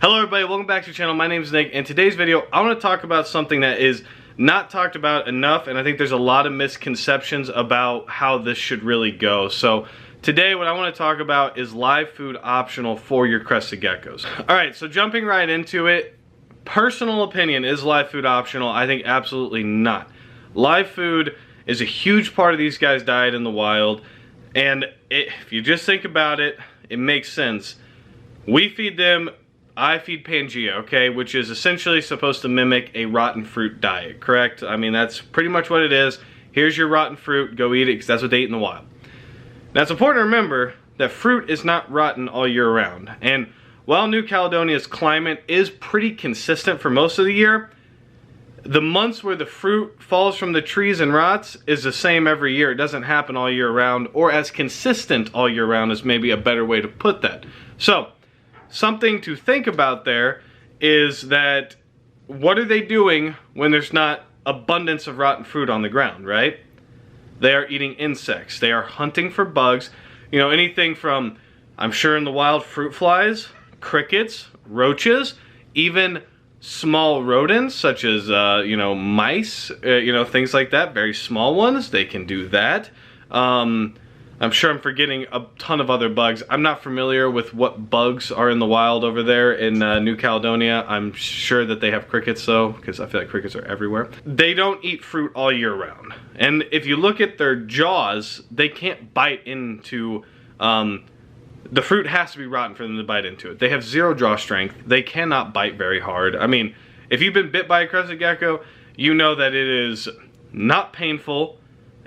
Hello everybody, welcome back to the channel. My name is Nick. In today's video, I want to talk about something that is not talked about enough, and I think there's a lot of misconceptions about how this should really go. So today what I want to talk about is live food optional for your crested geckos. Alright, so jumping right into it, personal opinion, is live food optional? I think absolutely not. Live food is a huge part of these guys' diet in the wild, and if you just think about it, it makes sense. We feed them, I feed Pangea, okay, which is essentially supposed to mimic a rotten fruit diet, correct? I mean, that's pretty much what it is. Here's your rotten fruit, go eat it, because that's what they eat in the wild. Now, it's important to remember that fruit is not rotten all year round. And while New Caledonia's climate is pretty consistent for most of the year, the months where the fruit falls from the trees and rots is the same every year. It doesn't happen all year round, or as consistent all year round is maybe a better way to put that. So, something to think about there is that what are they doing when there's not abundance of rotten fruit on the ground, right? They are eating insects. They are hunting for bugs. You know, anything from, I'm sure in the wild, fruit flies, crickets, roaches, even small rodents such as, you know, mice, you know, things like that, very small ones, they can do that. I'm sure I'm forgetting a ton of other bugs. I'm not familiar with what bugs are in the wild over there in New Caledonia. I'm sure that they have crickets though, because I feel like crickets are everywhere. They don't eat fruit all year round. And if you look at their jaws, they can't bite into, the fruit has to be rotten for them to bite into it. They have zero jaw strength. They cannot bite very hard. I mean, if you've been bit by a crested gecko, you know that it is not painful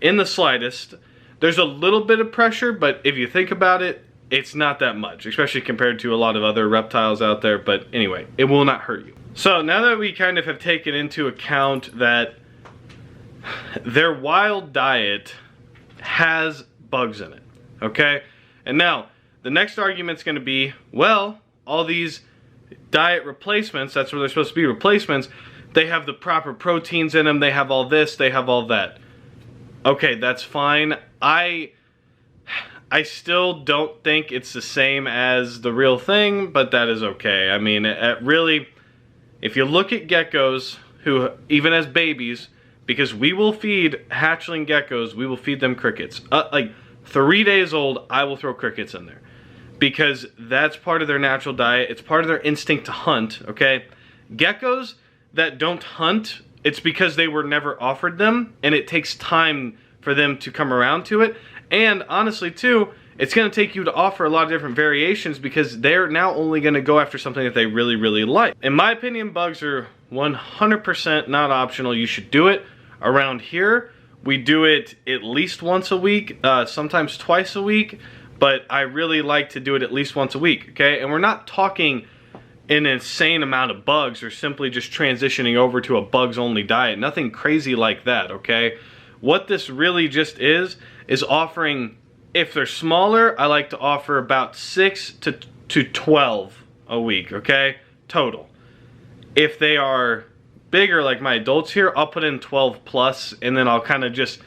in the slightest. There's a little bit of pressure, but if you think about it, it's not that much, especially compared to a lot of other reptiles out there. But anyway, it will not hurt you. So now that we kind of have taken into account that their wild diet has bugs in it, okay? And now, the next argument's going to be, well, all these diet replacements, that's where they're supposed to be, replacements, they have the proper proteins in them, they have all this, they have all that. Okay, that's fine. I still don't think it's the same as the real thing, but that is okay. I mean, really, if you look at geckos, who even as babies, because we will feed hatchling geckos, we will feed them crickets. Like 3 days old, I will throw crickets in there. Because that's part of their natural diet. It's part of their instinct to hunt, okay? Geckos that don't hunt, it's because they were never offered them, and it takes time for them to come around to it. And honestly too, it's going to take you to offer a lot of different variations because they're now only going to go after something that they really, really like. In my opinion, bugs are 100% not optional. You should do it. Around here, we do it at least once a week, sometimes twice a week, but I really like to do it at least once a week, okay? And we're not talking an insane amount of bugs or simply just transitioning over to a bugs-only diet. Nothing crazy like that, okay? What this really just is offering, if they're smaller, I like to offer about 6 to 12 a week, okay? Total. If they are bigger, like my adults here, I'll put in 12 plus, and then I'll kind of just,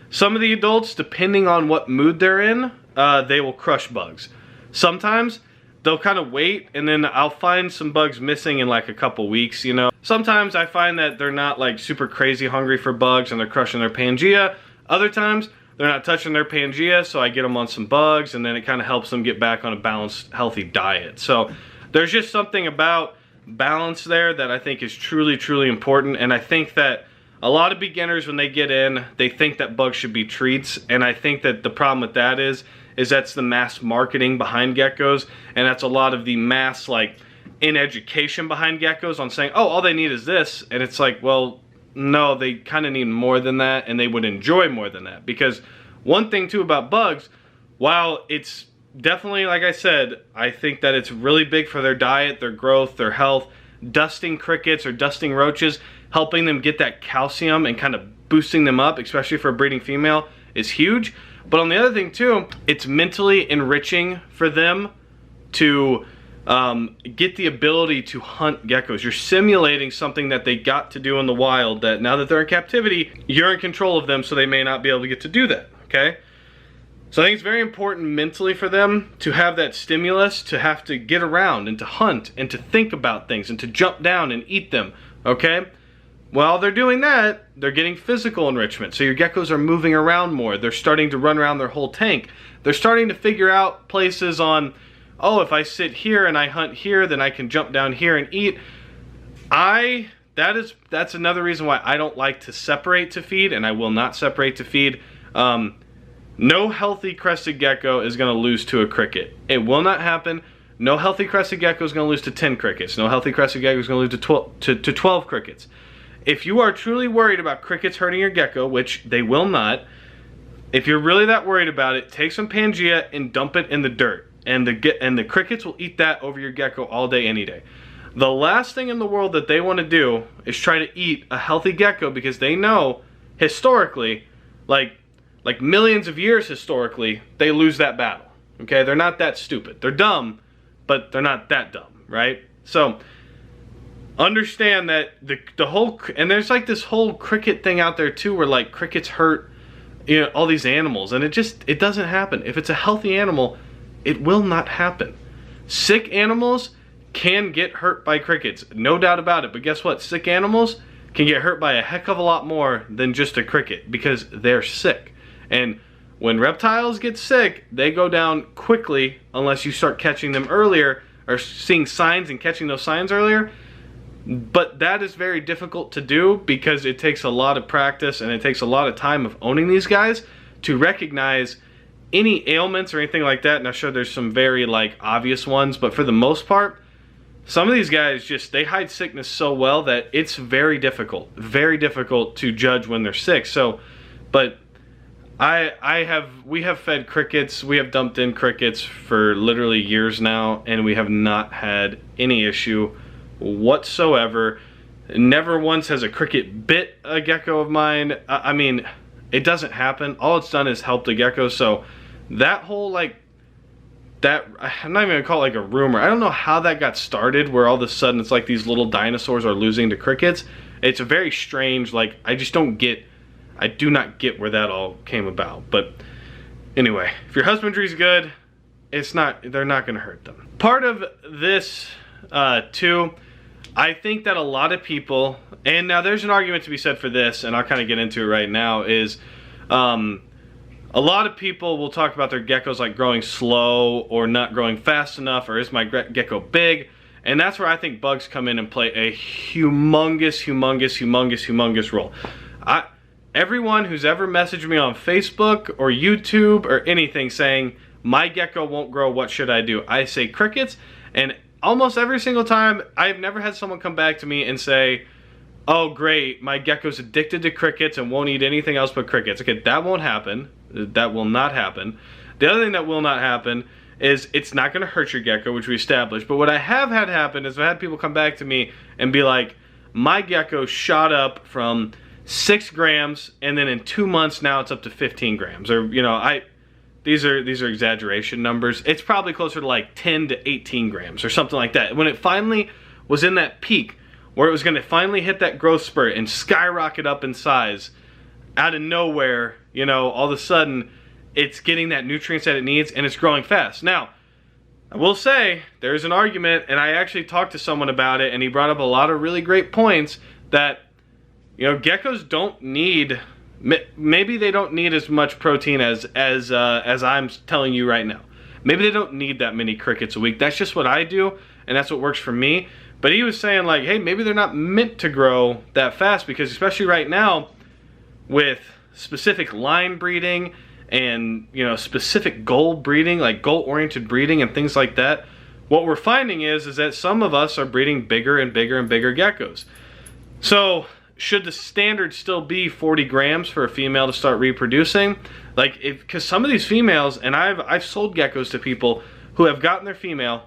some of the adults, depending on what mood they're in, they will crush bugs. Sometimes they'll kind of wait, and then I'll find some bugs missing in like a couple weeks, you know. Sometimes I find that they're not like super crazy hungry for bugs and they're crushing their Pangea. Other times they're not touching their Pangea, so I get them on some bugs, and then it kind of helps them get back on a balanced, healthy diet. So there's just something about balance there that I think is truly, truly important. And I think that a lot of beginners, when they get in, they think that bugs should be treats, and I think that the problem with that is that's the mass marketing behind geckos, and that's a lot of the mass, like, in education behind geckos on saying, oh, all they need is this, and it's like, well, no, they kind of need more than that, and they would enjoy more than that. Because one thing too about bugs, while it's definitely, like I said, I think that it's really big for their diet, their growth, their health, dusting crickets or dusting roaches, helping them get that calcium and kind of boosting them up, especially for a breeding female, is huge. But on the other thing too, it's mentally enriching for them to get the ability to hunt geckos. You're simulating something that they got to do in the wild, that now that they're in captivity, you're in control of them, so they may not be able to get to do that, okay? So I think it's very important mentally for them to have that stimulus, to have to get around and to hunt and to think about things and to jump down and eat them, okay? While they're doing that, they're getting physical enrichment. So your geckos are moving around more. They're starting to run around their whole tank. They're starting to figure out places on, oh, if I sit here and I hunt here, then I can jump down here and eat. That's another reason why I don't like to separate to feed, and I will not separate to feed. No healthy crested gecko is going to lose to a cricket. It will not happen. No healthy crested gecko is going to lose to 10 crickets. No healthy crested gecko is going to lose to 12 crickets. If you are truly worried about crickets hurting your gecko, which they will not, if you're really that worried about it, take some Pangea and dump it in the dirt. And the crickets will eat that over your gecko all day, any day. The last thing in the world that they want to do is try to eat a healthy gecko, because they know, historically, like millions of years historically, they lose that battle. Okay, they're not that stupid. They're dumb, but they're not that dumb, right? So understand that the whole, and there's like this whole cricket thing out there too, where like crickets hurt, you know, all these animals, and it doesn't happen. If it's a healthy animal, it will not happen. Sick animals can get hurt by crickets, no doubt about it. But guess what? Sick animals can get hurt by a heck of a lot more than just a cricket, because they're sick. And when reptiles get sick, they go down quickly unless you start catching them earlier, or seeing signs and catching those signs earlier. But that is very difficult to do, because it takes a lot of practice and it takes a lot of time of owning these guys to recognize any ailments or anything like that. And I'm sure there's some very like obvious ones, but for the most part, some of these guys they hide sickness so well that it's very difficult to judge when they're sick. So, but we have fed crickets, we have dumped in crickets for literally years now, and we have not had any issue whatsoever. Never once has a cricket bit a gecko of mine. I mean, it doesn't happen. All it's done is help the gecko. So that whole like, that, I'm not even gonna call it like a rumor. I don't know how that got started, where all of a sudden it's like these little dinosaurs are losing to crickets. It's a very strange, like, I do not get where that all came about. But anyway, if your husbandry's good, they're not gonna hurt them. Part of this too, I think that a lot of people, and now there's an argument to be said for this, and I'll kind of get into it right now, is a lot of people will talk about their geckos like growing slow or not growing fast enough, or is my gecko big? And that's where I think bugs come in and play a humongous role. Everyone who's ever messaged me on Facebook or YouTube or anything saying, my gecko won't grow, what should I do? I say crickets, and almost every single time, I've never had someone come back to me and say, oh great, my gecko's addicted to crickets and won't eat anything else but crickets. Okay, that won't happen. That will not happen. The other thing that will not happen is it's not gonna hurt your gecko, which we established. But what I have had happen is I've had people come back to me and be like, my gecko shot up from 6 grams, and then in 2 months now it's up to 15 grams. Or, you know, these are exaggeration numbers. It's probably closer to like 10 to 18 grams or something like that. When it finally was in that peak where it was going to finally hit that growth spurt and skyrocket up in size, out of nowhere, you know, all of a sudden it's getting that nutrients that it needs and it's growing fast. Now, I will say there's an argument, and I actually talked to someone about it, and he brought up a lot of really great points that, you know, geckos don't need, maybe they don't need as much protein as I'm telling you right now. Maybe they don't need that many crickets a week. That's just what I do, and that's what works for me. But he was saying like, hey, maybe they're not meant to grow that fast, because especially right now with specific line breeding and, you know, specific goal breeding, like goal-oriented breeding and things like that, what we're finding is that some of us are breeding bigger and bigger and bigger geckos. So should the standard still be 40 grams for a female to start reproducing? Like, because some of these females, and I've sold geckos to people who have gotten their female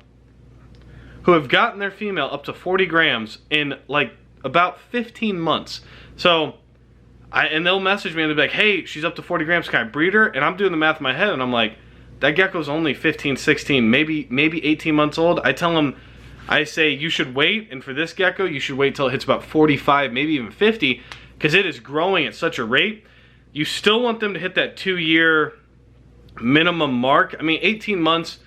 up to 40 grams in like about 15 months. So, and they'll message me and they'll be like, hey, she's up to 40 grams, can I breed her? And I'm doing the math in my head and I'm like, that gecko's only 15, 16, maybe 18 months old. I tell them, I say you should wait, and for this gecko, you should wait till it hits about 45, maybe even 50, because it is growing at such a rate. You still want them to hit that 2-year minimum mark. I mean, 18 months,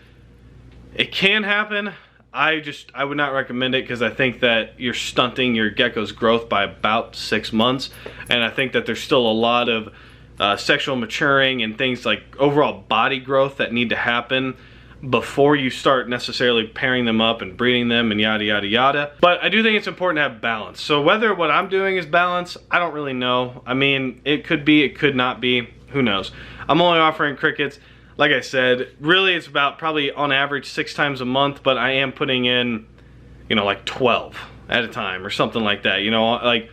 it can happen. I would not recommend it because I think that you're stunting your gecko's growth by about 6 months. And I think that there's still a lot of sexual maturing and things like overall body growth that need to happen before you start necessarily pairing them up and breeding them and yada yada yada. But I do think it's important to have balance. So whether what I'm doing is balance, I don't really know. I mean, it could be, it could not be, who knows. I'm only offering crickets. Like I said, really it's about probably on average 6 times a month, but I am putting in, you know, like 12 at a time or something like that. You know, like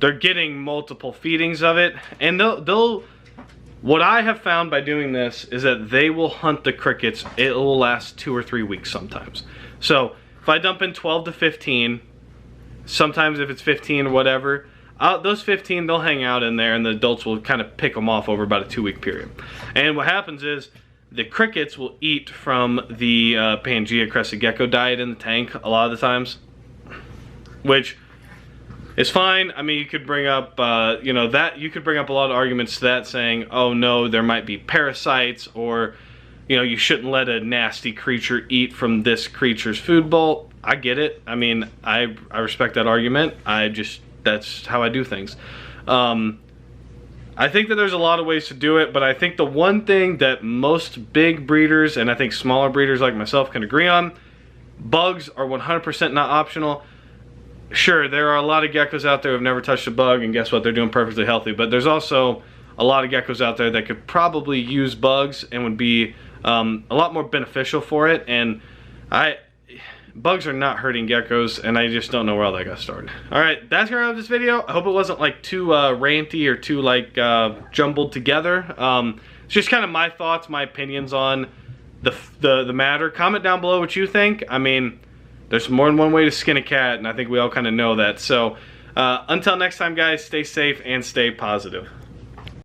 they're getting multiple feedings of it, and they'll what I have found by doing this is that they will hunt the crickets. It will last 2 or 3 weeks sometimes. So if I dump in 12 to 15, sometimes if it's 15 or whatever, those 15, they'll hang out in there and the adults will kind of pick them off over about a 2-week period. And what happens is the crickets will eat from the Pangea crested gecko diet in the tank a lot of the times, which is fine. I mean, you could bring up, you know, that you could bring up a lot of arguments to that, saying, oh no, there might be parasites, or, you know, you shouldn't let a nasty creature eat from this creature's food bowl. I get it. I mean, I respect that argument. That's how I do things. I think that there's a lot of ways to do it, but I think the one thing that most big breeders, and I think smaller breeders like myself, can agree on, bugs are 100% not optional. Sure, there are a lot of geckos out there who have never touched a bug, and guess what? They're doing perfectly healthy. But there's also a lot of geckos out there that could probably use bugs and would be a lot more beneficial for it. And bugs are not hurting geckos, and I just don't know where all that got started. All right, that's gonna wrap this video. I hope it wasn't like too ranty or too like jumbled together. It's just kind of my thoughts, my opinions on the matter. Comment down below what you think. I mean, there's more than one way to skin a cat, and I think we all kind of know that. So until next time, guys, stay safe and stay positive.